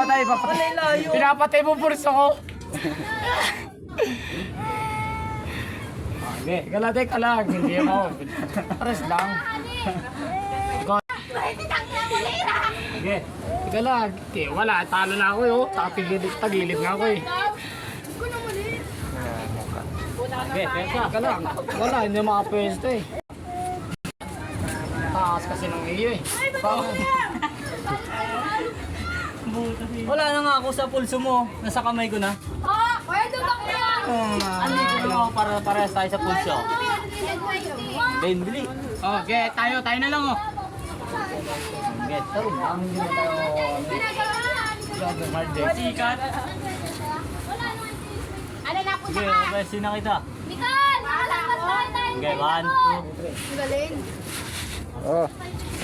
Pinapatay, pinapatay mo purso ko. Okay, teka lang, hindi ako. Pares lang. Okay, teka lang. Wala, talo na ako yun. Tagilid na ako eh. Okay, teka lang. Wala, hindi makapwesto eh. Taas kasi ng iyo eh. Wala na nga ako sa pulso mo. Nasa kamay ko na. Ano ko para parehas tayo sa pulso? Ben, bili. Okay, tayo na lang oh. Okay, tayo. Hindi na tayo. Sikat. Ano na po Sige, sa pwede na kita. Nicole! Okay, 1, 2. Galing.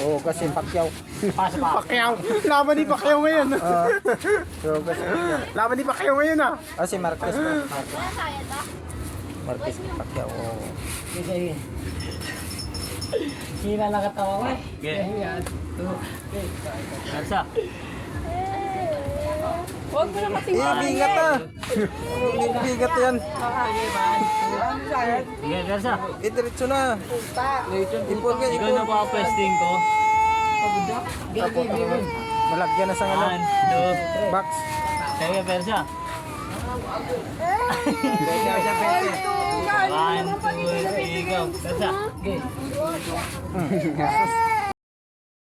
Oo, kasi Pacquiao. Pacquiao. Laban ni Pacquiao ngayon. Laban ni Pacquiao ngayon ah. Ah, si Marquez. Marquez Pacquiao. Sige. Hila lang katawa ko eh. Okay. Yan. Elsa. Huwag mo na katingin. Bigat ah. Bigat yan. Okay, Elsa. Diretso na. Ipon ka, Ikaw na ipon. po ang pesting ko. Malagyan na sa 1, ano. 2. Box. Sige, Elsa. 1, 2, 3, go. Elsa. Okay.